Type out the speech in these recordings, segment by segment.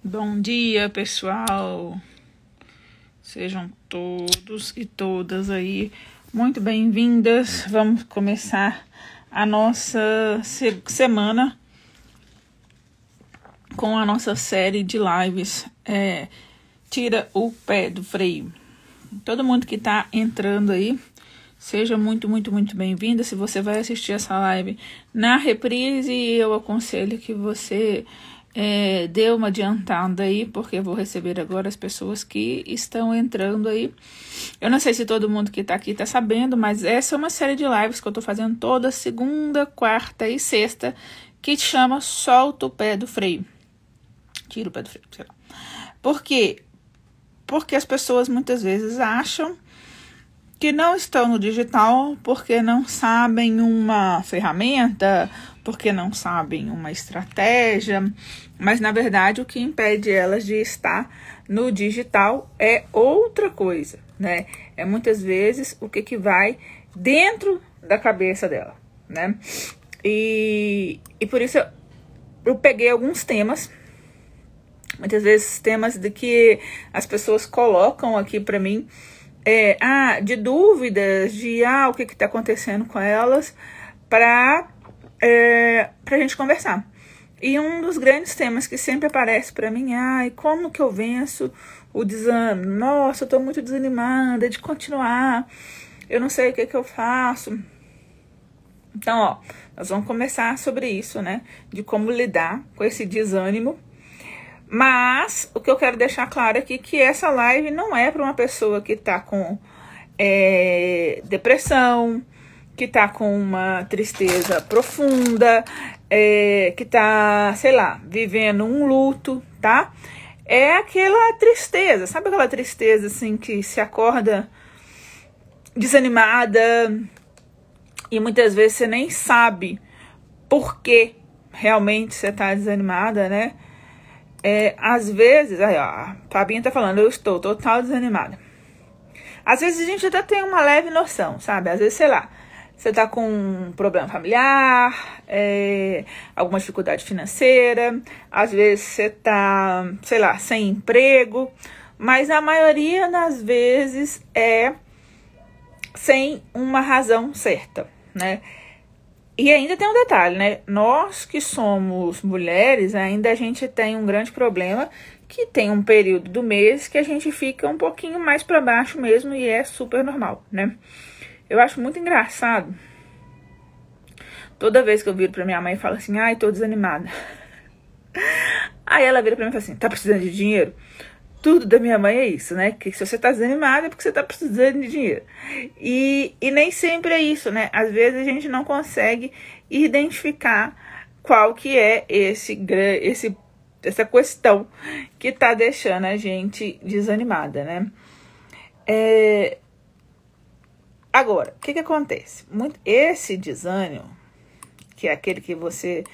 Bom dia, pessoal. Sejam todos e todas aí muito bem-vindas. Vamos começar a nossa semana com a nossa série de lives. Tira o pé do freio. Todo mundo que está entrando aí, seja muito bem-vinda. Se você vai assistir essa live na reprise, eu aconselho que você dê uma adiantada aí, porque eu vou receber agora as pessoas que estão entrando aí. Eu não sei se todo mundo que está aqui está sabendo, mas essa é uma série de lives que eu estou fazendo toda segunda, quarta e sexta, que chama Solta o Pé do Freio. Tira o pé do freio, sei lá. Por quê? Porque as pessoas muitas vezes acham que não estão no digital porque não sabem uma ferramenta, porque não sabem uma estratégia, mas na verdade o que impede elas de estar no digital é outra coisa, né? É muitas vezes o que vai dentro da cabeça dela, né? E por isso eu peguei alguns temas, muitas vezes temas de que as pessoas colocam aqui para mim, de dúvidas, de o que está acontecendo com elas, para a gente conversar. E um dos grandes temas que sempre aparece para mim como que eu venço o desânimo? Nossa, eu estou muito desanimada de continuar, eu não sei o que eu faço. Então, nós vamos começar sobre isso, né? De como lidar com esse desânimo. Mas o que eu quero deixar claro aqui é que essa live não é para uma pessoa que está com depressão, que está com uma tristeza profunda, que está, sei lá, vivendo um luto, tá? É aquela tristeza, sabe aquela tristeza assim que se acorda desanimada e muitas vezes você nem sabe por que realmente você está desanimada, né? Às vezes, a Fabinha tá falando, eu estou total desanimada. Às vezes a gente até tem uma leve noção, sabe? Às vezes, sei lá, você tá com um problema familiar, alguma dificuldade financeira, às vezes você tá, sei lá, sem emprego, mas a maioria das vezes é sem uma razão certa, né? E ainda tem um detalhe, né? Nós que somos mulheres, ainda a gente tem um grande problema, que tem um período do mês que a gente fica um pouquinho mais para baixo mesmo, e é super normal, né? Eu acho muito engraçado. Toda vez que eu viro pra minha mãe e falo assim, tô desanimada. Aí ela vira pra mim e fala assim, tá precisando de dinheiro? Tudo da minha mãe é isso, né? Que se você tá desanimada é porque você tá precisando de dinheiro. E nem sempre é isso, né? Às vezes a gente não consegue identificar qual que é essa questão que tá deixando a gente desanimada, né? Agora, o que acontece? Esse desânimo, que é aquele que você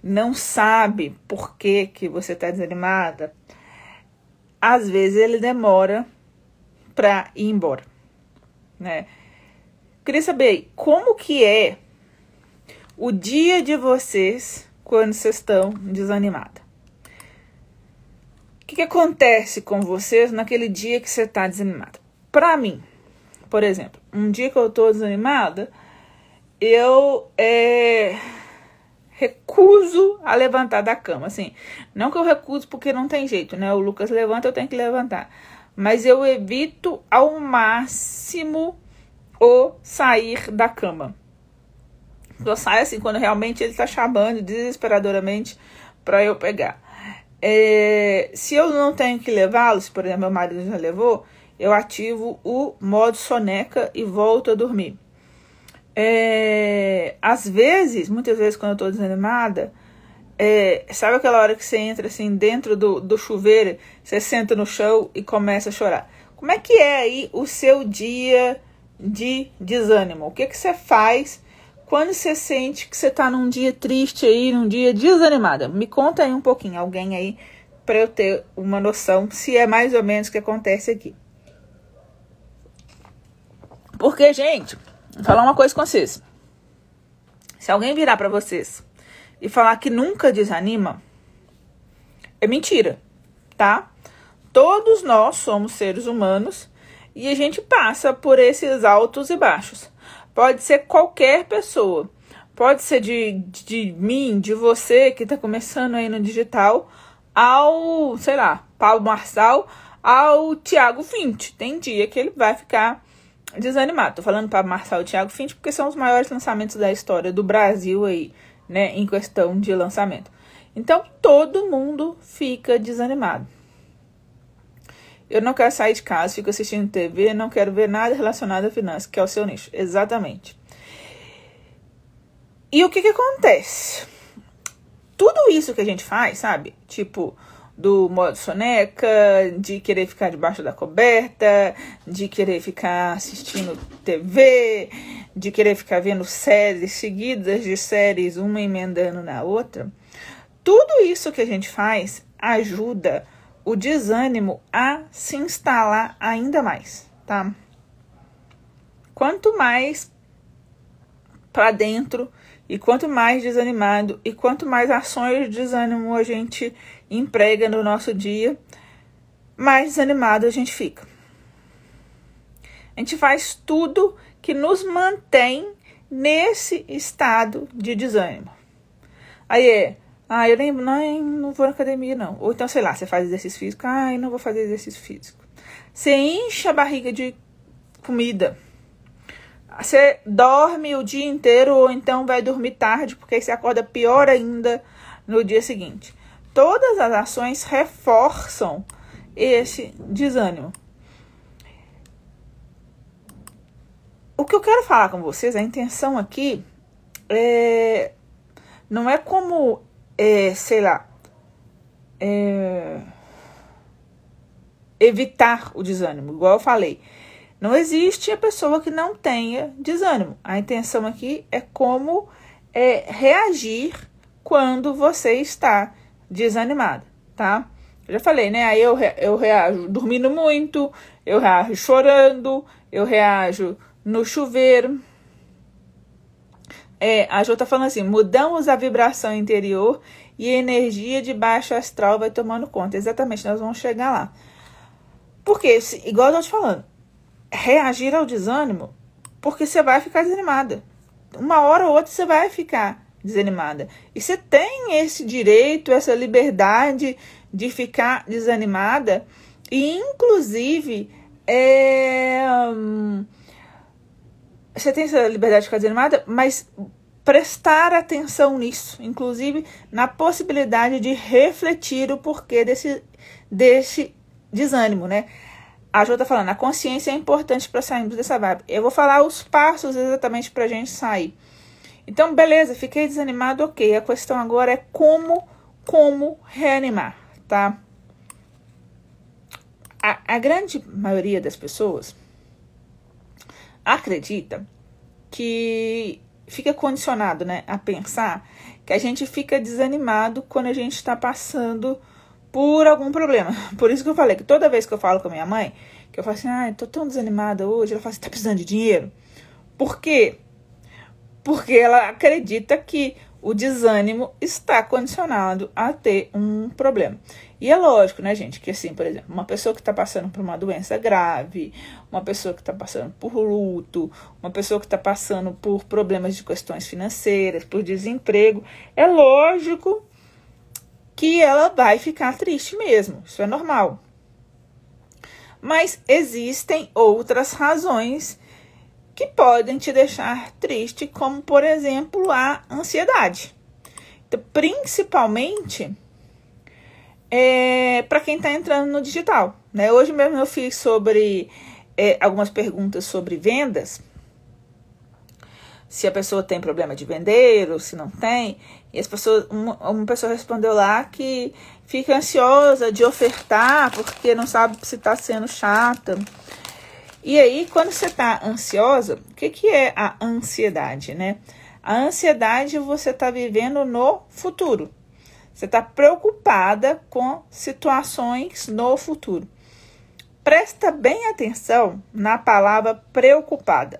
não sabe por que você tá desanimada, às vezes ele demora para ir embora, né? Queria saber como que é o dia de vocês quando vocês estão desanimados. O que acontece com vocês naquele dia que você está desanimada? Para mim, por exemplo, um dia que eu estou desanimada, eu recuso a levantar da cama, assim, não que eu recuso porque não tem jeito, né, o Lucas levanta, eu tenho que levantar, mas eu evito ao máximo o sair da cama. Eu saio assim, quando realmente ele tá chamando desesperadoramente para eu pegar. Se eu não tenho que levá-lo, se por exemplo meu marido já levou, eu ativo o modo soneca e volto a dormir. Às vezes, muitas vezes quando eu tô desanimada, sabe aquela hora que você entra assim dentro do chuveiro, você senta no chão e começa a chorar? Como é que é aí o seu dia de desânimo? O que você faz quando você sente que você tá num dia triste aí, num dia desanimada? Me conta aí um pouquinho, alguém aí, para eu ter uma noção se é mais ou menos o que acontece aqui. Porque, gente, vou falar uma coisa com vocês. Se alguém virar para vocês e falar que nunca desanima, é mentira. tá? Todos nós somos seres humanos e a gente passa por esses altos e baixos. Pode ser qualquer pessoa. Pode ser de mim, de você que está começando aí no digital, ao, sei lá, Pablo Marçal, ao Thiago Fint. Tem dia que ele vai ficar desanimado. Tô falando Pablo Marçal e Thiago Fint porque são os maiores lançamentos da história do Brasil aí, né, em questão de lançamento. Então, todo mundo fica desanimado. Eu não quero sair de casa, fico assistindo TV, não quero ver nada relacionado a finanças, que é o seu nicho. Exatamente. E o que acontece? Tudo isso que a gente faz, sabe? Tipo, do modo soneca, de querer ficar debaixo da coberta, de querer ficar assistindo TV, de querer ficar vendo séries seguidas de séries, uma emendando na outra. Tudo isso que a gente faz ajuda o desânimo a se instalar ainda mais, tá? Quanto mais para dentro e quanto mais desanimado e quanto mais ações de desânimo a gente emprega no nosso dia, mais desanimado a gente fica. A gente faz tudo que nos mantém nesse estado de desânimo. Aí eu não vou na academia, não. Ou então, sei lá, você faz exercício físico. Eu não vou fazer exercício físico. Você enche a barriga de comida. Você dorme o dia inteiro ou então vai dormir tarde, porque aí você acorda pior ainda no dia seguinte. Todas as ações reforçam esse desânimo. O que eu quero falar com vocês, a intenção aqui não é como... evitar o desânimo, igual eu falei. Não existe a pessoa que não tenha desânimo. A intenção aqui é como reagir quando você está desanimado, tá? Eu já falei, né? Aí eu reajo dormindo muito, eu reajo chorando, eu reajo no chuveiro. A Jo tá falando assim, mudamos a vibração interior e a energia de baixo astral vai tomando conta. Exatamente, nós vamos chegar lá. Porque, igual eu tô te falando, reagir ao desânimo, porque você vai ficar desanimada. Uma hora ou outra você vai ficar desanimada. E você tem esse direito, essa liberdade de ficar desanimada. E, inclusive, você tem essa liberdade de ficar desanimada, mas prestar atenção nisso, inclusive na possibilidade de refletir o porquê desse desânimo, né? A Jo tá falando, a consciência é importante para sairmos dessa vibe. Eu vou falar os passos exatamente pra gente sair. Então, beleza, fiquei desanimado, ok. A questão agora é como reanimar, tá? A grande maioria das pessoas acredita que fica condicionado, né, a pensar que a gente fica desanimado quando a gente está passando por algum problema. Por isso que eu falei que toda vez que eu falo com a minha mãe, que eu falo assim, tô tão desanimada hoje, ela fala assim, tá precisando de dinheiro? Por quê? Porque ela acredita que o desânimo está condicionado a ter um problema. E é lógico, né, gente, que assim, por exemplo, uma pessoa que está passando por uma doença grave, uma pessoa que está passando por luto, uma pessoa que está passando por problemas de questões financeiras, por desemprego, é lógico que ela vai ficar triste mesmo, isso é normal. Mas existem outras razões que podem te deixar triste, como, por exemplo, a ansiedade. Então, principalmente para quem está entrando no digital, né? Hoje mesmo eu fiz sobre algumas perguntas sobre vendas, se a pessoa tem problema de vender ou se não tem, e uma pessoa respondeu lá que fica ansiosa de ofertar porque não sabe se está sendo chata. E aí, quando você está ansiosa, o que é a ansiedade, né? A ansiedade você está vivendo no futuro. Você está preocupada com situações no futuro. Presta bem atenção na palavra preocupada.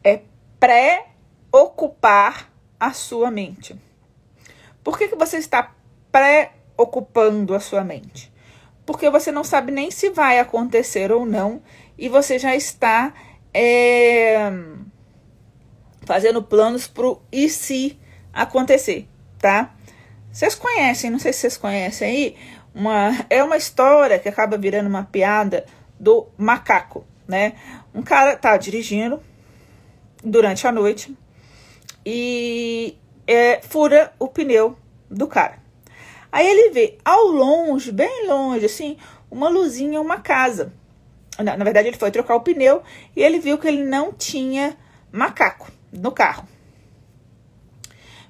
É pré-ocupar a sua mente. Por que você está pré-ocupando a sua mente? porque você não sabe nem se vai acontecer ou não, e você já está fazendo planos pro e se acontecer, tá? Vocês conhecem, não sei se vocês conhecem aí, é uma história que acaba virando uma piada do macaco, né? Um cara tá dirigindo durante a noite e fura o pneu do cara. Aí ele vê ao longe, bem longe, assim, uma luzinha, uma casa. Na verdade, ele foi trocar o pneu e ele viu que ele não tinha macaco no carro.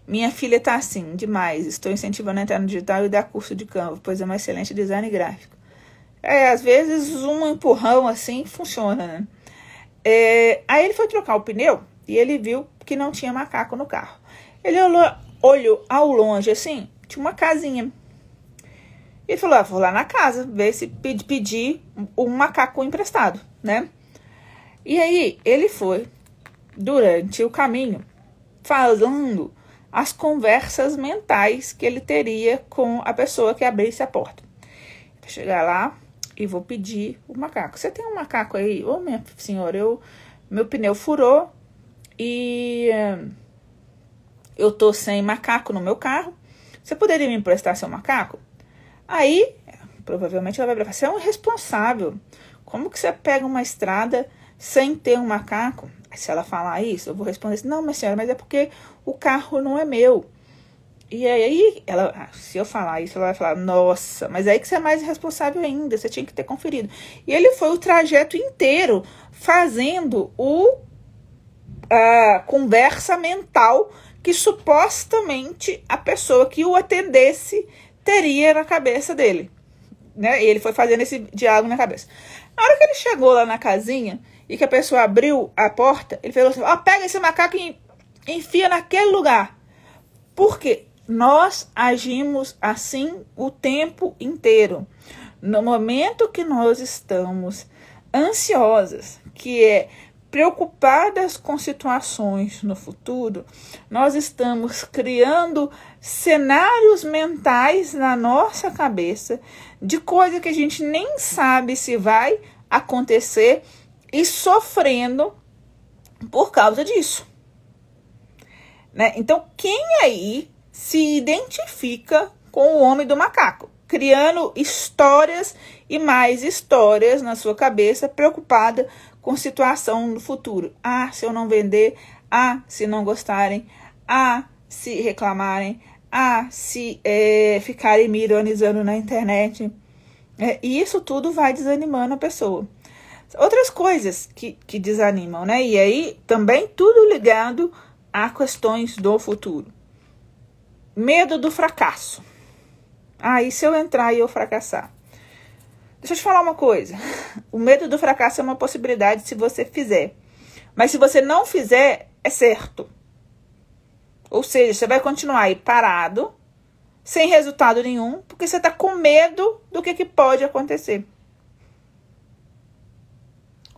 Minha filha tá assim, demais. Estou incentivando a entrar no digital e dar curso de Canva, pois é um excelente design gráfico. Às vezes um empurrão assim funciona, né? Aí ele foi trocar o pneu e ele viu que não tinha macaco no carro. Ele olhou ao longe assim, tinha uma casinha. Ele falou, vou lá na casa, ver se pedir um macaco emprestado, né? E aí ele foi, durante o caminho, falando as conversas mentais que ele teria com a pessoa que abrisse a porta. Vou chegar lá e vou pedir o macaco. Você tem um macaco aí? Ô, minha senhora, meu pneu furou e eu tô sem macaco no meu carro. Você poderia me emprestar seu macaco? Aí, provavelmente ela vai falar, você é um irresponsável. Como que você pega uma estrada sem ter um macaco? Se ela falar isso, eu vou responder assim, não, minha senhora, mas é porque o carro não é meu. E aí, se eu falar isso, ela vai falar, nossa, mas aí que você é mais irresponsável ainda, você tinha que ter conferido. E ele foi o trajeto inteiro fazendo a conversa mental que supostamente a pessoa que o atendesse teria na cabeça dele, né? E ele foi fazendo esse diálogo na cabeça. Na hora que ele chegou lá na casinha e que a pessoa abriu a porta, ele falou assim, pega esse macaco e enfia naquele lugar. Por quê? Nós agimos assim o tempo inteiro. No momento que nós estamos ansiosas, que é preocupadas com situações no futuro, nós estamos criando cenários mentais na nossa cabeça de coisa que a gente nem sabe se vai acontecer e sofrendo por causa disso, né? Então, quem aí se identifica com o homem do macaco, criando histórias e mais histórias na sua cabeça, preocupada com situação no futuro? Se eu não vender, se não gostarem, se reclamarem, se ficarem me ironizando na internet. E isso tudo vai desanimando a pessoa. Outras coisas que desanimam, né? E aí também tudo ligado a questões do futuro. Medo do fracasso. E se eu entrar e eu fracassar? Deixa eu te falar uma coisa. O medo do fracasso é uma possibilidade se você fizer. Mas se você não fizer, é certo. Ou seja, você vai continuar aí parado, sem resultado nenhum, porque você está com medo do que pode acontecer.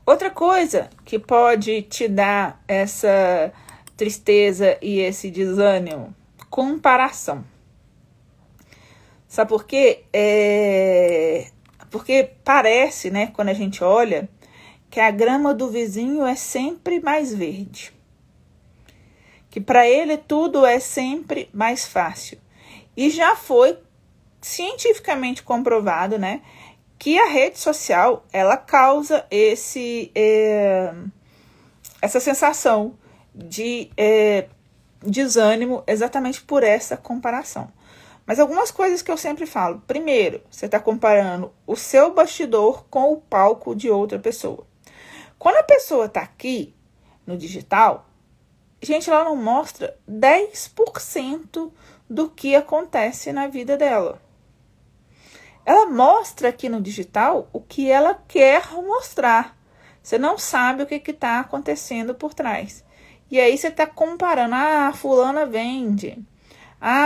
Outra coisa que pode te dar essa tristeza e esse desânimo, comparação. Sabe por quê? Porque parece, né, quando a gente olha, que a grama do vizinho é sempre mais verde. Que para ele tudo é sempre mais fácil. E já foi cientificamente comprovado, né, que a rede social, ela causa essa sensação de desânimo exatamente por essa comparação. Mas algumas coisas que eu sempre falo. Primeiro, você está comparando o seu bastidor com o palco de outra pessoa. Quando a pessoa está aqui no digital, gente, ela não mostra 10% do que acontece na vida dela. Ela mostra aqui no digital o que ela quer mostrar. Você não sabe o que está acontecendo por trás. E aí você está comparando. Fulana vende.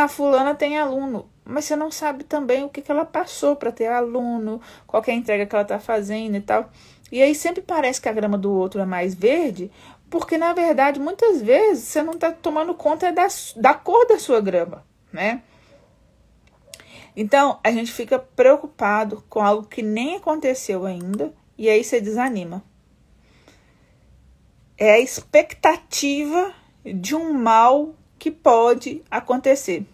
Fulana tem aluno. Mas você não sabe também o que ela passou para ter aluno, qual é a entrega que ela está fazendo e tal. E aí sempre parece que a grama do outro é mais verde, porque na verdade muitas vezes você não está tomando conta da cor da sua grama, né? Então, a gente fica preocupado com algo que nem aconteceu ainda, e aí você desanima. É a expectativa de um mal que pode acontecer.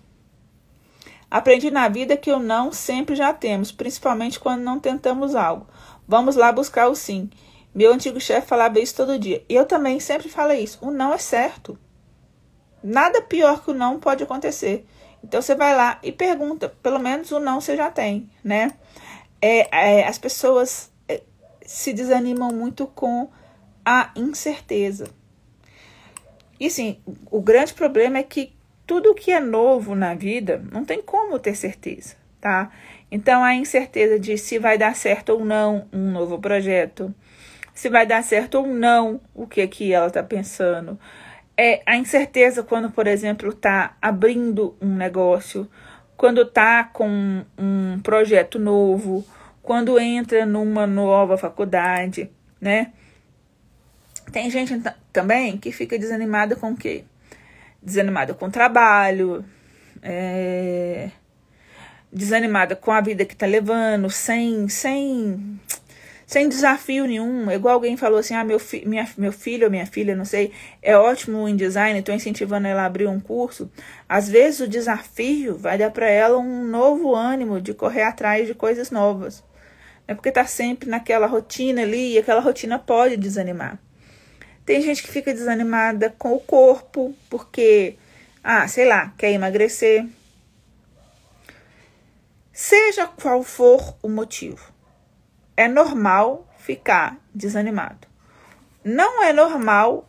Aprendi na vida que o não sempre já temos, principalmente quando não tentamos algo. Vamos lá buscar o sim. Meu antigo chefe falava isso todo dia. E eu também sempre falei isso. O não é certo. Nada pior que o não pode acontecer. Então você vai lá e pergunta. Pelo menos o não você já tem, né? As pessoas se desanimam muito com a incerteza. E sim, o grande problema é que tudo que é novo na vida não tem como ter certeza, tá? Então, a incerteza de se vai dar certo ou não um novo projeto, se vai dar certo ou não o que ela está pensando. A incerteza quando, por exemplo, está abrindo um negócio, quando está com um projeto novo, quando entra numa nova faculdade, né? Tem gente também que fica desanimada com o quê? Desanimada com o trabalho, desanimada com a vida que tá levando, sem desafio nenhum. Igual alguém falou assim, meu filho ou minha filha, não sei, é ótimo em design, estou incentivando ela a abrir um curso. Às vezes o desafio vai dar para ela um novo ânimo de correr atrás de coisas novas. É porque tá sempre naquela rotina ali, e aquela rotina pode desanimar. Tem gente que fica desanimada com o corpo, porque, sei lá, quer emagrecer. Seja qual for o motivo, é normal ficar desanimado. Não é normal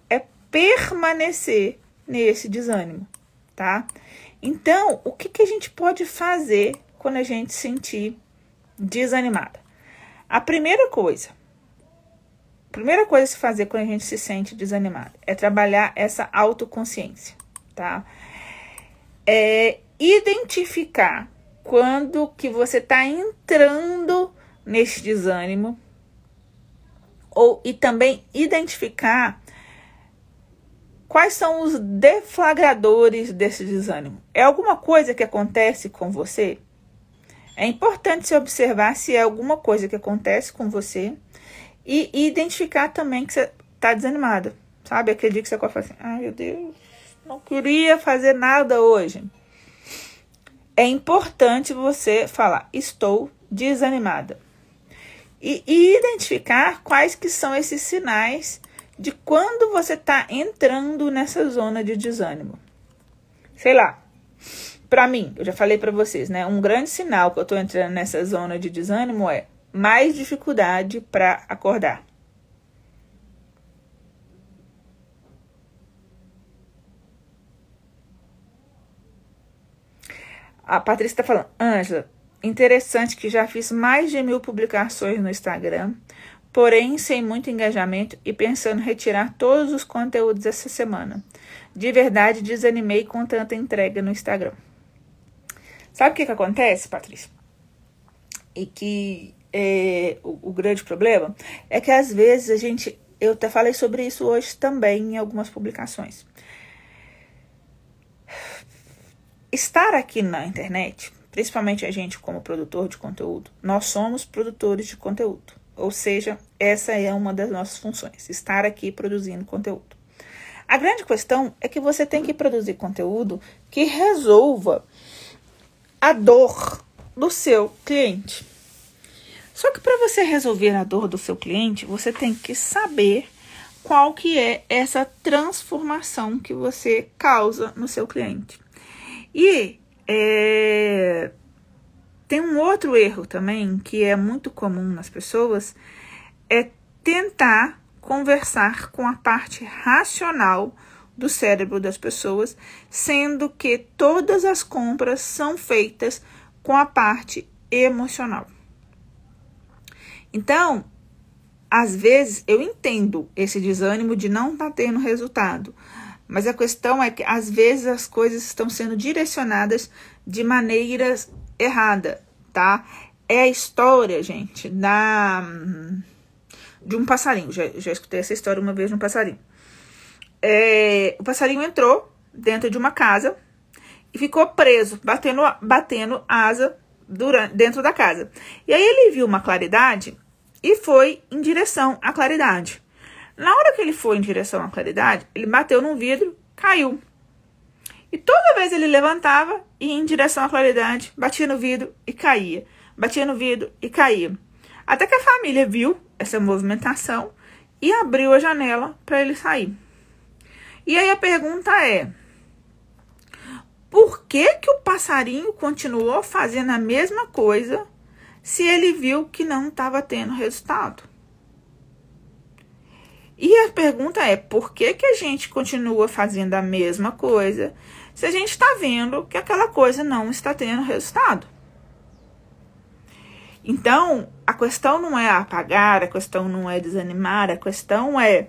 permanecer nesse desânimo, tá? Então, o que a gente pode fazer quando a gente se sentir desanimada? A primeira coisa a se fazer quando a gente se sente desanimado é trabalhar essa autoconsciência, tá? Identificar quando que você está entrando nesse desânimo e também identificar quais são os deflagradores desse desânimo. É alguma coisa que acontece com você? É importante se observar se é alguma coisa que acontece com você e identificar também que você está desanimada, sabe? Aquele dia que você acorda e fala assim, meu Deus, não queria fazer nada hoje. É importante você falar, estou desanimada. E identificar quais que são esses sinais de quando você está entrando nessa zona de desânimo. Sei lá, para mim, eu já falei para vocês, né? Um grande sinal que eu estou entrando nessa zona de desânimo é mais dificuldade para acordar. A Patrícia está falando, Ângela, interessante que já fiz mais de 1000 publicações no Instagram, porém sem muito engajamento e pensando em retirar todos os conteúdos essa semana. De verdade, desanimei com tanta entrega no Instagram. Sabe o que acontece, Patrícia? E que o grande problema é que às vezes eu até falei sobre isso hoje também em algumas publicações. Estar aqui na internet, principalmente a gente como produtor de conteúdo, nós somos produtores de conteúdo. Ou seja, essa é uma das nossas funções, estar aqui produzindo conteúdo. A grande questão é que você tem que produzir conteúdo que resolva a dor do seu cliente. Só que para você resolver a dor do seu cliente, você tem que saber qual que é essa transformação que você causa no seu cliente. E tem um outro erro também, que é muito comum nas pessoas, é tentar conversar com a parte racional do cérebro das pessoas, sendo que todas as compras são feitas com a parte emocional. Então, às vezes, eu entendo esse desânimo de não estar tendo resultado, mas a questão é que, às vezes, as coisas estão sendo direcionadas de maneiras erradas, tá? É a história, gente, de um passarinho. Já escutei essa história uma vez de um passarinho. O passarinho entrou dentro de uma casa e ficou preso, batendo asa dentro da casa. E aí ele viu uma claridade e foi em direção à claridade. Na hora que ele foi em direção à claridade, ele bateu num vidro, caiu. E toda vez ele levantava e ia em direção à claridade, batia no vidro e caía. Batia no vidro e caía. Até que a família viu essa movimentação e abriu a janela para ele sair. E aí a pergunta é: por que que o passarinho continuou fazendo a mesma coisa se ele viu que não estava tendo resultado? E a pergunta é: por que que a gente continua fazendo a mesma coisa se a gente está vendo que aquela coisa não está tendo resultado? Então, a questão não é apagar, a questão não é desanimar, a questão é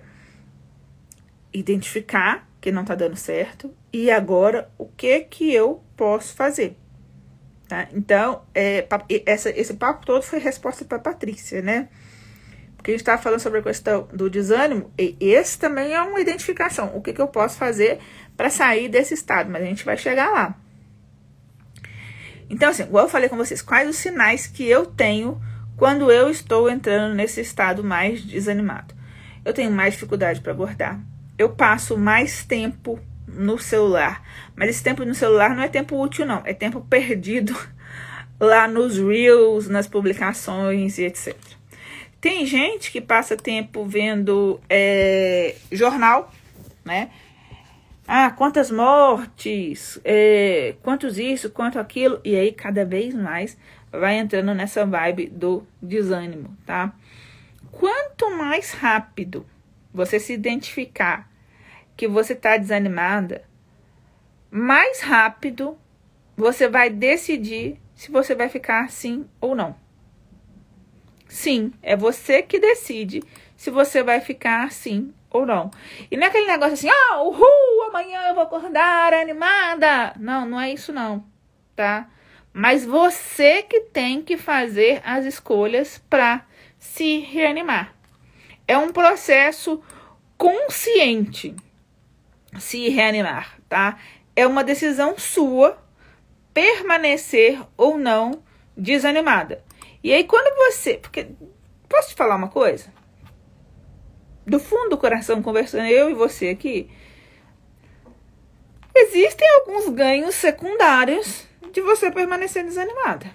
identificar que não está dando certo e agora o que que eu posso fazer, tá? Então, esse papo todo foi resposta para Patrícia, né? Porque a gente estava falando sobre a questão do desânimo e esse também é uma identificação. O que que eu posso fazer para sair desse estado? Mas a gente vai chegar lá. Então, assim, igual eu falei com vocês, quais os sinais que eu tenho quando eu estou entrando nesse estado mais desanimado? Eu tenho mais dificuldade para bordar. Eu passo mais tempo no celular. Mas esse tempo no celular não é tempo útil, não. É tempo perdido lá nos Reels, nas publicações e etc. Tem gente que passa tempo vendo jornal, né? Ah, quantas mortes, quantos isso, quanto aquilo. E aí, cada vez mais, vai entrando nessa vibe do desânimo, tá? Quanto mais rápido você se identificar que você está desanimada, mais rápido você vai decidir se você vai ficar assim ou não. Sim, é você que decide se você vai ficar assim ou não. E não é aquele negócio assim, uhul, amanhã eu vou acordar animada. Não, não é isso não, tá? Mas você que tem que fazer as escolhas para se reanimar. É um processo consciente se reanimar, tá? É uma decisão sua permanecer ou não desanimada. E aí quando você... Porque, posso te falar uma coisa? Do fundo do coração, conversando eu e você aqui, existem alguns ganhos secundários de você permanecer desanimada.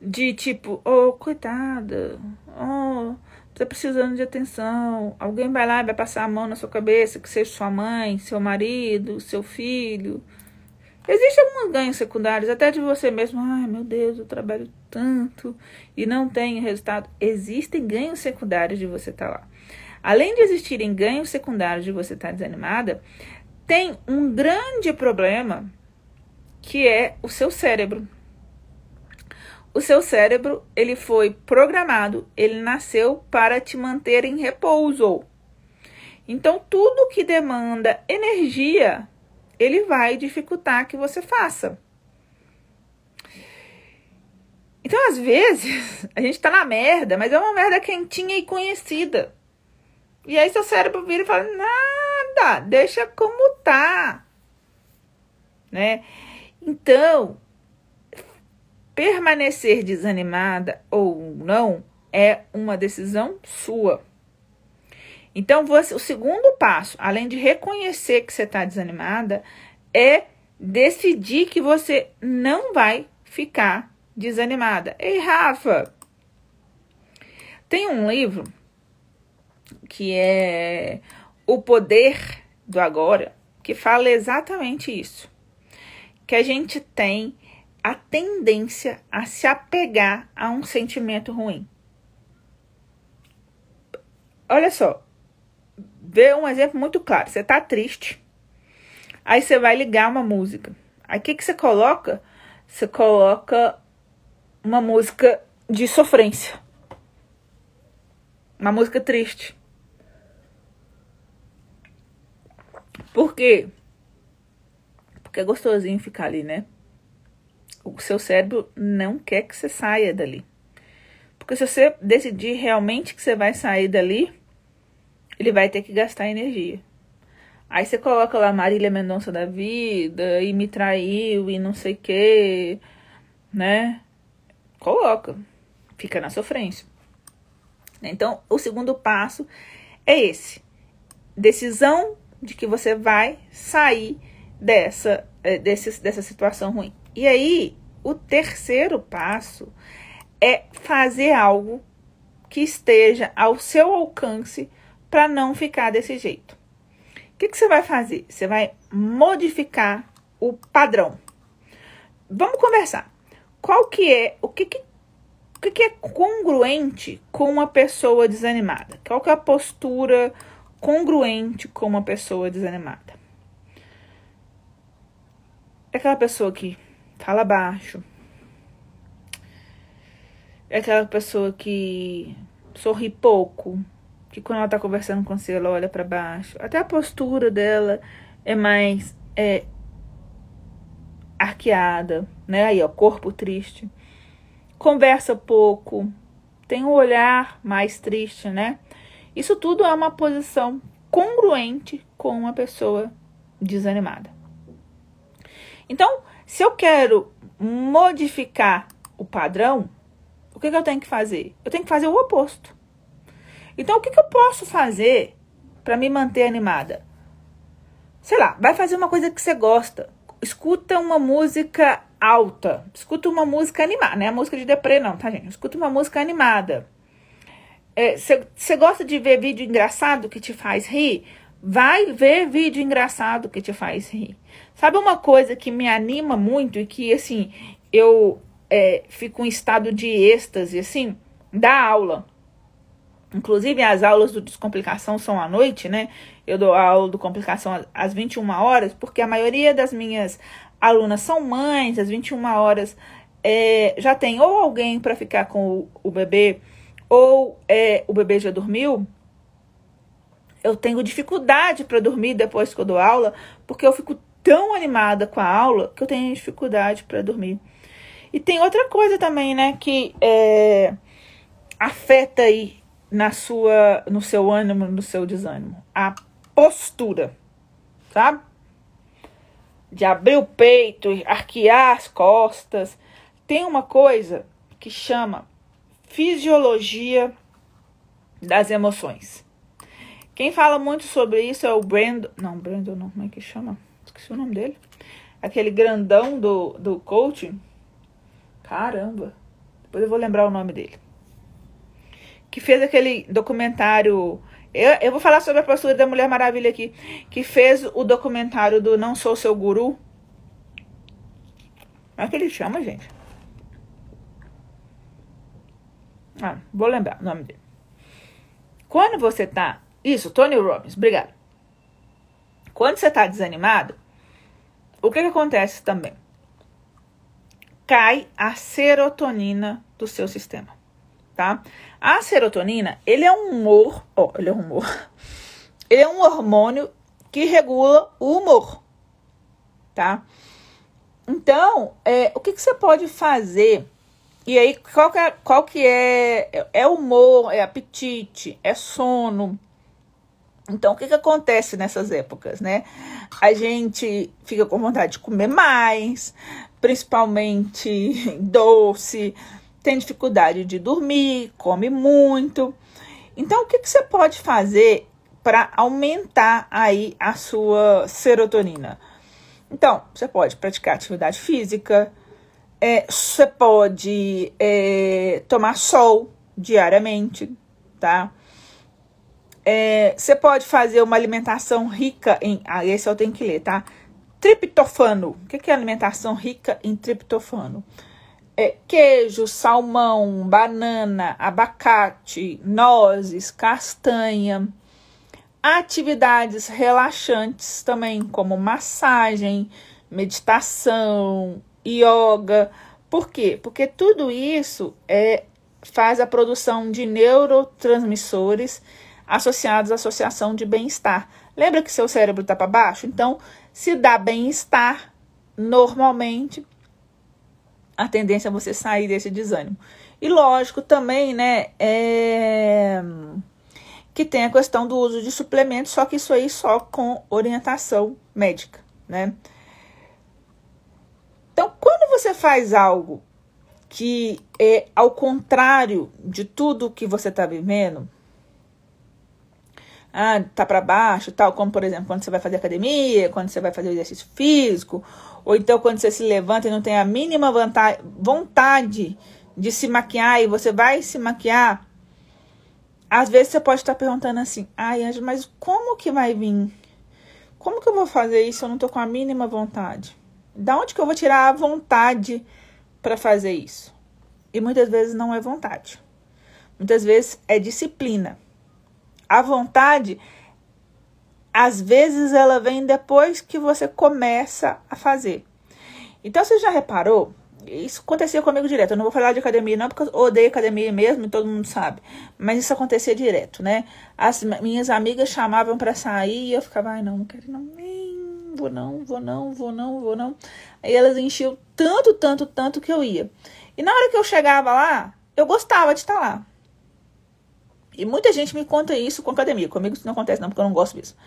De tipo, coitada, tá precisando de atenção. Alguém vai lá e vai passar a mão na sua cabeça, que seja sua mãe, seu marido, seu filho. Existem alguns ganhos secundários, até de você mesmo. Ai, meu Deus, eu trabalho tanto e não tenho resultado. Existem ganhos secundários de você estar lá. Além de existirem ganhos secundários de você estar desanimada, tem um grande problema que é o seu cérebro. O seu cérebro, ele foi programado, ele nasceu para te manter em repouso. Então, tudo que demanda energia, ele vai dificultar que você faça. Então, às vezes, a gente tá na merda, mas é uma merda quentinha e conhecida. E aí seu cérebro vira e fala, nada, deixa como tá. Né? Então, permanecer desanimada ou não é uma decisão sua. Então, o segundo passo, além de reconhecer que você está desanimada, é decidir que você não vai ficar desanimada. Ei, Rafa, tem um livro que é O Poder do Agora, que fala exatamente isso. Que a gente tem a tendência a se apegar a um sentimento ruim. Olha só, vê um exemplo muito claro. Você tá triste, aí você vai ligar uma música. Aí o que você coloca? Você coloca uma música de sofrência. Uma música triste. Por quê? Porque é gostosinho ficar ali, né? O seu cérebro não quer que você saia dali. Porque se você decidir realmente que você vai sair dali, ele vai ter que gastar energia. Aí você coloca lá Marília Mendonça da vida, e me traiu, e não sei o quê. né? Coloca, fica na sofrência. Então, o segundo passo é esse. Decisão de que você vai sair dessa situação ruim. E aí, o terceiro passo é fazer algo que esteja ao seu alcance para não ficar desse jeito. O que você vai fazer? Você vai modificar o padrão. Vamos conversar. O que é congruente com uma pessoa desanimada? Qual que é a postura congruente com uma pessoa desanimada? É aquela pessoa que fala baixo. É aquela pessoa que sorri pouco. Que quando ela tá conversando com você, ela olha para baixo. Até a postura dela é mais arqueada, né? Aí, ó, corpo triste. Conversa pouco. Tem um olhar mais triste, né? Isso tudo é uma posição congruente com uma pessoa desanimada. Então, se eu quero modificar o padrão, o que eu tenho que fazer? Eu tenho que fazer o oposto. Então, o que eu posso fazer para me manter animada? Sei lá, vai fazer uma coisa que você gosta. Escuta uma música alta. Escuta uma música animada. Não é a música de deprê, não, tá, gente? Escuta uma música animada. Você gosta de ver vídeo engraçado que te faz rir? Vai ver vídeo engraçado que te faz rir. Sabe uma coisa que me anima muito e que, assim, eu fico em estado de êxtase, assim, da aula. Inclusive, as aulas do Descomplicação são à noite, né? Eu dou a aula do Complicação às 21 horas, porque a maioria das minhas alunas são mães, às 21 horas já tem ou alguém para ficar com o bebê, ou o bebê já dormiu. Eu tenho dificuldade para dormir depois que eu dou aula, porque eu fico tão animada com a aula que eu tenho dificuldade para dormir. E tem outra coisa também, né, que afeta aí no seu ânimo, no seu desânimo. A postura, sabe? De abrir o peito, arquear as costas. Tem uma coisa que chama fisiologia das emoções. Quem fala muito sobre isso é o Brandon. Não, Brandon não, como é que chama? Esqueci o nome dele. Aquele grandão do coaching. Caramba. Depois eu vou lembrar o nome dele. Que fez aquele documentário. Eu vou falar sobre a postura da Mulher Maravilha aqui. Que fez o documentário do Não Sou Seu Guru. Como é que ele chama, gente? Vou lembrar o nome dele. Quando você tá... Isso, Tony Robbins, obrigado. Quando você tá desanimado, o que acontece também? Cai a serotonina do seu sistema, tá? A serotonina, ele é um hormônio que regula o humor, tá? Então, o que você pode fazer? E aí, qual que é? É humor, é apetite, é sono. Então, o que acontece nessas épocas, né? A gente fica com vontade de comer mais, principalmente doce, tem dificuldade de dormir, come muito. Então, o que você pode fazer para aumentar aí a sua serotonina? Então, você pode praticar atividade física, você pode tomar sol diariamente, tá? Você pode fazer uma alimentação rica em... esse eu tenho que ler, tá? Triptofano. O que é alimentação rica em triptofano? Queijo, salmão, banana, abacate, nozes, castanha. Atividades relaxantes também, como massagem, meditação, yoga. Por quê? Porque tudo isso faz a produção de neurotransmissores associados à associação de bem-estar. Lembra que seu cérebro está para baixo? Então, se dá bem-estar, normalmente, a tendência é você sair desse desânimo. E lógico também, né, que tem a questão do uso de suplementos, só que isso aí só com orientação médica, né? Então, quando você faz algo que é ao contrário de tudo que você está vivendo, tá para baixo, tal, como por exemplo, quando você vai fazer academia, quando você vai fazer exercício físico, ou então quando você se levanta e não tem a mínima vontade de se maquiar e você vai se maquiar, às vezes você pode estar perguntando assim, Ângela, mas como que vai vir? Como que eu vou fazer isso se eu não tô com a mínima vontade? Da onde que eu vou tirar a vontade para fazer isso? E muitas vezes não é vontade. Muitas vezes é disciplina. A vontade, às vezes, ela vem depois que você começa a fazer. Então, você já reparou? Isso acontecia comigo direto. Eu não vou falar de academia não, porque eu odeio academia mesmo e todo mundo sabe. Mas isso acontecia direto, né? As minhas amigas chamavam para sair e eu ficava, ai, não quero não, vou não. Aí elas enchiam tanto que eu ia. E na hora que eu chegava lá, eu gostava de estar lá. E muita gente me conta isso com academia. Comigo isso não acontece não, porque eu não gosto disso.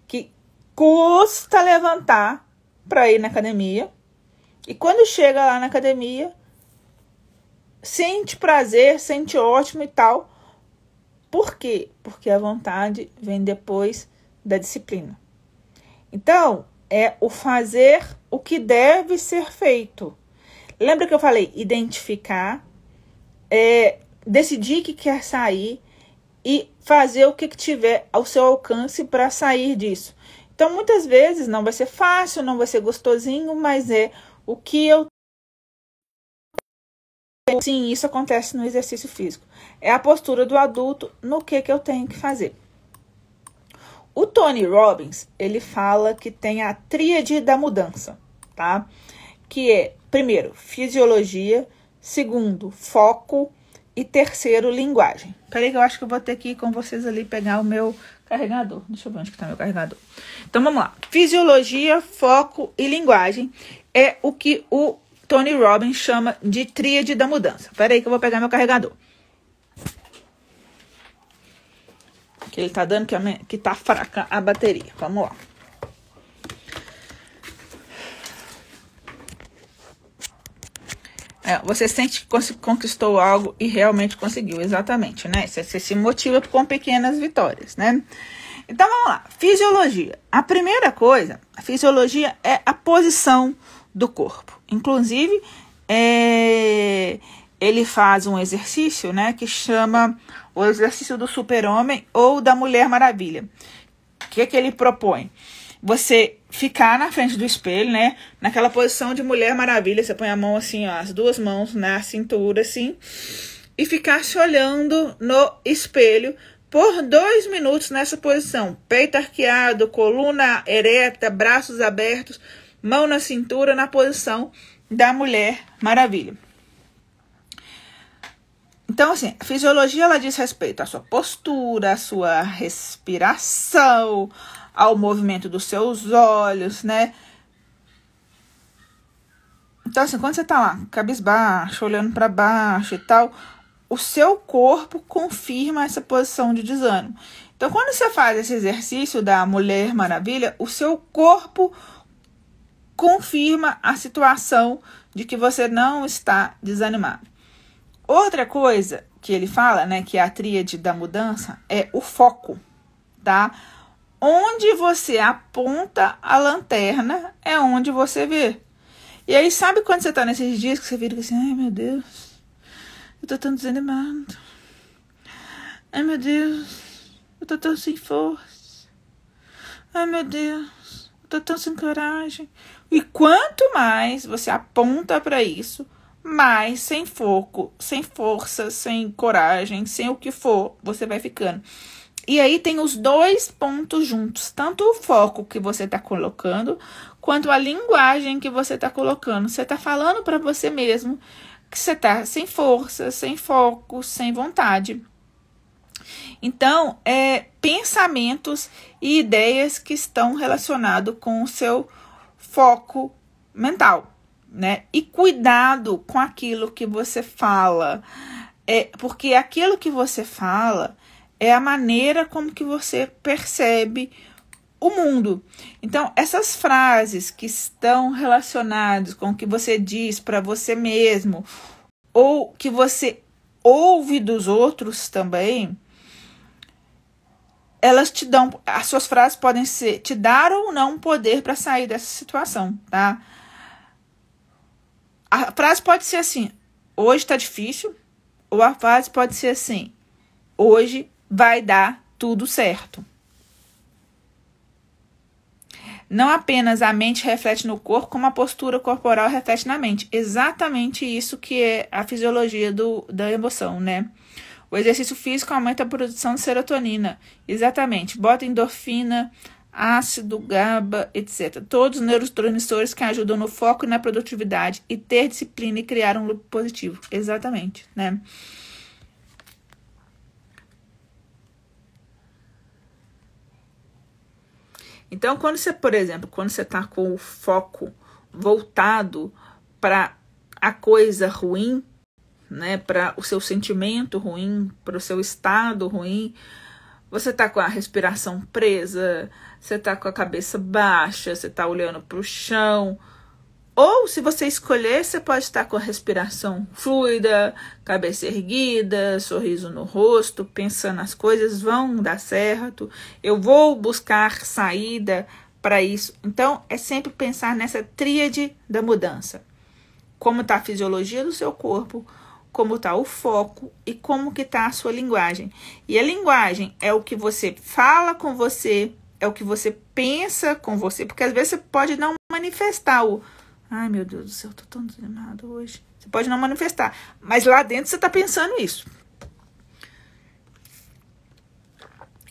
Que custa levantar para ir na academia. E quando chega lá na academia, sente prazer, sente ótimo e tal. Por quê? Porque a vontade vem depois da disciplina. Então, é o fazer o que deve ser feito. Lembra que eu falei? Identificar, decidir que quer sair e fazer o que tiver ao seu alcance para sair disso. Então, muitas vezes não vai ser fácil, não vai ser gostosinho, mas é o que eu... Sim, isso acontece no exercício físico. É a postura do adulto no que eu tenho que fazer. O Tony Robbins, ele fala que tem a tríade da mudança, tá? Que é, primeiro, fisiologia, segundo, foco e terceiro, linguagem. Peraí que eu acho que eu vou ter que ir com vocês ali pegar o meu carregador. Deixa eu ver onde que tá meu carregador. Então, vamos lá. Fisiologia, foco e linguagem é o que o Tony Robbins chama de tríade da mudança. Peraí que eu vou pegar meu carregador. Que ele tá dando que tá fraca a bateria. Vamos lá. Você sente que conquistou algo e realmente conseguiu, exatamente, né? Você se motiva com pequenas vitórias, né? Então, vamos lá. Fisiologia. A primeira coisa, a fisiologia é a posição do corpo. Inclusive, ele faz um exercício, né? Que chama o exercício do super-homem ou da Mulher Maravilha. O que ele propõe? Você ficar na frente do espelho, né? Naquela posição de Mulher Maravilha. Você põe a mão assim, ó, as duas mãos na cintura, assim. E ficar se olhando no espelho por 2 minutos nessa posição. Peito arqueado, coluna ereta, braços abertos, mão na cintura, na posição da Mulher Maravilha. Então, assim, a fisiologia, ela diz respeito à sua postura, à sua respiração, ao movimento dos seus olhos, né? Então, assim, quando você tá lá, cabisbaixo, olhando para baixo e tal, o seu corpo confirma essa posição de desânimo. Então, quando você faz esse exercício da Mulher Maravilha, o seu corpo confirma a situação de que você não está desanimado. Outra coisa que ele fala, né, que é a tríade da mudança, é o foco, tá? Onde você aponta a lanterna é onde você vê. E aí, sabe quando você tá nesses dias que você vira assim, ai meu Deus, eu tô tão desanimado. Ai meu Deus, eu tô tão sem força. Ai meu Deus, eu tô tão sem coragem. E quanto mais você aponta para isso, mais sem foco, sem força, sem coragem, sem o que for, você vai ficando. E aí tem os dois pontos juntos, tanto o foco que você está colocando, quanto a linguagem que você está colocando. Você está falando para você mesmo que você está sem força, sem foco, sem vontade. Então, pensamentos e ideias que estão relacionados com o seu foco mental, né? E cuidado com aquilo que você fala, porque aquilo que você fala é a maneira como que você percebe o mundo. Então, essas frases que estão relacionadas com o que você diz para você mesmo, ou que você ouve dos outros também, elas te dão, as suas frases podem ser, te dar ou não poder para sair dessa situação, tá? A frase pode ser assim, hoje tá difícil, ou a frase pode ser assim, hoje vai dar tudo certo. Não apenas a mente reflete no corpo, como a postura corporal reflete na mente. Exatamente isso que é a fisiologia da emoção, né? O exercício físico aumenta a produção de serotonina. Exatamente. Bota endorfina, ácido, GABA, etc. Todos os neurotransmissores que ajudam no foco e na produtividade e ter disciplina e criar um loop positivo. Exatamente, né? Então, quando você, por exemplo, quando você está com o foco voltado para a coisa ruim, né, para o seu sentimento ruim, para o seu estado ruim, você tá com a respiração presa, você tá com a cabeça baixa, você tá olhando para o chão. Ou, se você escolher, você pode estar com a respiração fluida, cabeça erguida, sorriso no rosto, pensando as coisas vão dar certo, eu vou buscar saída para isso. Então, é sempre pensar nessa tríade da mudança. Como está a fisiologia do seu corpo, como está o foco e como que está a sua linguagem. E a linguagem é o que você fala com você, é o que você pensa com você, porque às vezes você pode não manifestar o ai, meu Deus do céu, eu tô tão desanimado hoje. Você pode não manifestar, mas lá dentro você tá pensando isso.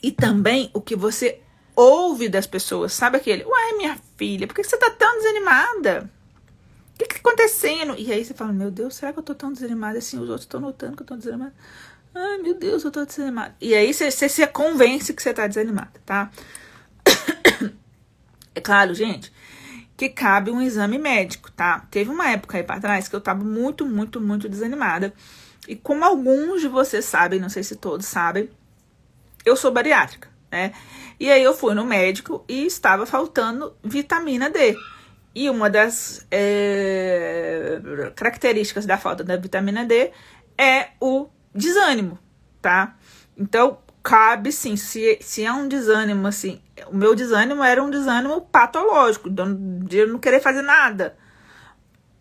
E também o que você ouve das pessoas, sabe aquele, uai, minha filha, por que você tá tão desanimada? O que tá acontecendo? E aí você fala, meu Deus, será que eu tô tão desanimada assim? Os outros estão notando que eu tô desanimada. Ai, meu Deus, eu tô desanimada. E aí você se convence que você tá desanimada, tá? É claro, gente, que cabe um exame médico, tá? Teve uma época aí pra trás que eu tava muito desanimada. E como alguns de vocês sabem, não sei se todos sabem, eu sou bariátrica, né? E aí eu fui no médico e estava faltando vitamina D. E uma das características da falta da vitamina D é o desânimo, tá? Então, cabe sim, se é um desânimo, assim, o meu desânimo era um desânimo patológico, de eu não querer fazer nada.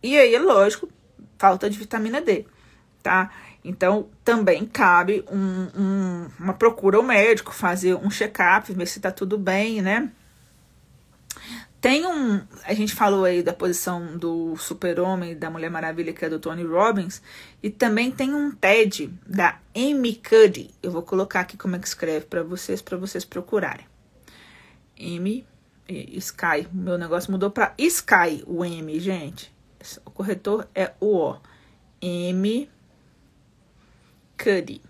E aí, é lógico, falta de vitamina D, tá? Então, também cabe uma procura ao médico, fazer um check-up, ver se tá tudo bem, né? A gente falou aí da posição do Super-Homem, da Mulher Maravilha, que é do Tony Robbins, e também tem um TED da Amy Cuddy. Eu vou colocar aqui como é que escreve para vocês procurarem. Amy, Sky, meu negócio mudou para Sky, o M, gente. O corretor é o O. Amy Cuddy.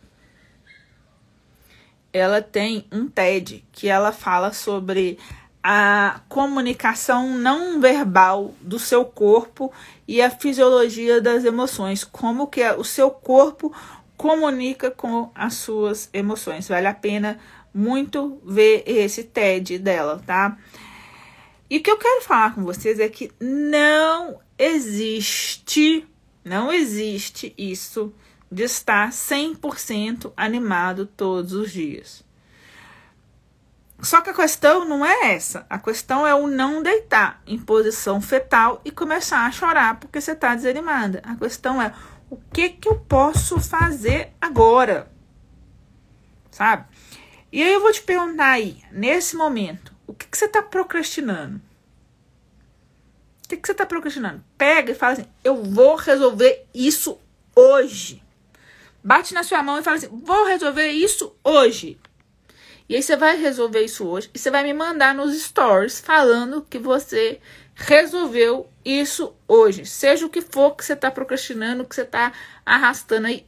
Ela tem um TED que ela fala sobre a comunicação não verbal do seu corpo e a fisiologia das emoções, como que o seu corpo comunica com as suas emoções. Vale a pena muito ver esse TED dela, tá? E o que eu quero falar com vocês é que não existe isso de estar 100% animado todos os dias. Só que a questão não é essa. A questão é o não deitar em posição fetal e começar a chorar porque você está desanimada. A questão é o que eu posso fazer agora? Sabe? E aí eu vou te perguntar aí, nesse momento, o que você está procrastinando? O que você está procrastinando? Pega e fala assim, eu vou resolver isso hoje. Bate na sua mão e fala assim, vou resolver isso hoje. E aí você vai resolver isso hoje e você vai me mandar nos stories falando que você resolveu isso hoje. Seja o que for que você está procrastinando, que você está arrastando aí,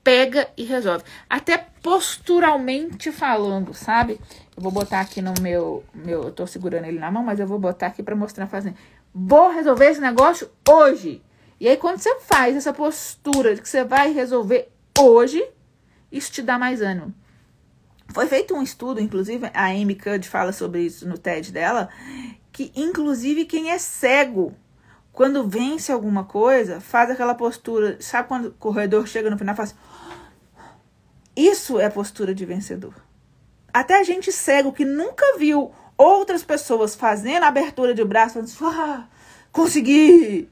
pega e resolve. Até posturalmente falando, sabe? Eu vou botar aqui no meu eu tô segurando ele na mão, mas eu vou botar aqui para mostrar, fazendo. Vou resolver esse negócio hoje. E aí quando você faz essa postura de que você vai resolver hoje, isso te dá mais ânimo. Foi feito um estudo, inclusive, a Amy Cuddy fala sobre isso no TED dela, que inclusive quem é cego quando vence alguma coisa, faz aquela postura. Sabe quando o corredor chega no final e faz... Isso é postura de vencedor. Até a gente cego que nunca viu outras pessoas fazendo abertura de braço, falando, consegui,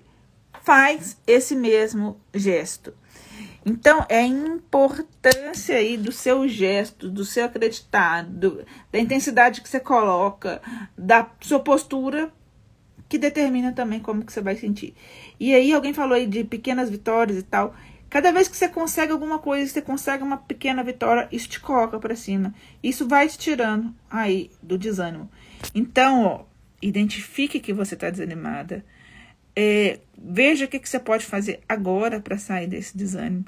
faz esse mesmo gesto. Então, é a importância aí do seu gesto, do seu acreditar, da intensidade que você coloca, da sua postura, que determina também como que você vai sentir. E aí, alguém falou aí de pequenas vitórias e tal. Cada vez que você consegue alguma coisa, você consegue uma pequena vitória, isso te coloca para cima. Isso vai te tirando aí do desânimo. Então, ó, identifique que você está desanimada. Veja o que você pode fazer agora para sair desse desânimo.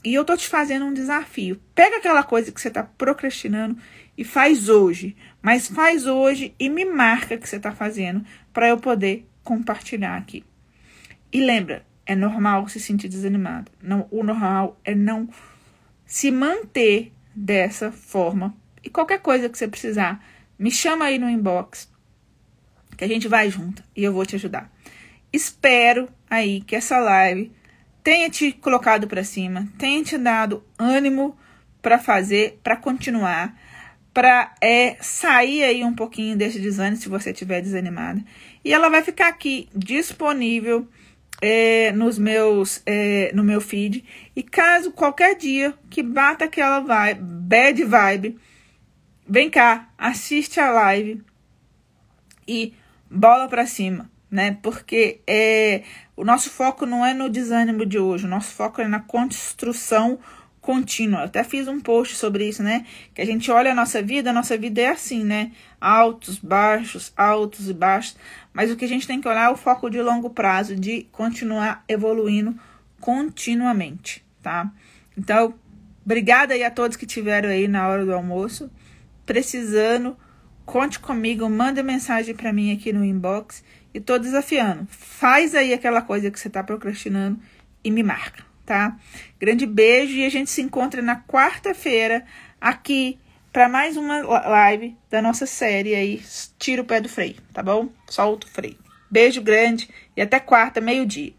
E eu tô te fazendo um desafio. Pega aquela coisa que você está procrastinando e faz hoje. Mas faz hoje e me marca que você está fazendo para eu poder compartilhar aqui. E lembra, é normal se sentir desanimado. Não, o normal é não se manter dessa forma. E qualquer coisa que você precisar, me chama aí no inbox, que a gente vai junto e eu vou te ajudar. Espero aí que essa live tenha te colocado para cima, tenha te dado ânimo para fazer, para continuar, para sair aí um pouquinho desse desânimo se você estiver desanimada. E ela vai ficar aqui disponível no meu feed. E caso qualquer dia que bata aquela bad vibe, vem cá, assiste a live e bola pra cima, né? Porque o nosso foco não é no desânimo de hoje, o nosso foco é na construção contínua. Eu até fiz um post sobre isso, né? Que a gente olha a nossa vida é assim, né? Altos e baixos. Mas o que a gente tem que olhar é o foco de longo prazo, de continuar evoluindo continuamente, tá? Então, obrigada aí a todos que estiveram aí na hora do almoço. Precisando, conte comigo, manda mensagem para mim aqui no inbox. E tô desafiando. Faz aí aquela coisa que você tá procrastinando e me marca, tá? Grande beijo e a gente se encontra na quarta-feira aqui para mais uma live da nossa série aí, Tira o Pé do Freio, tá bom? Solta o freio. Beijo grande e até quarta, meio-dia.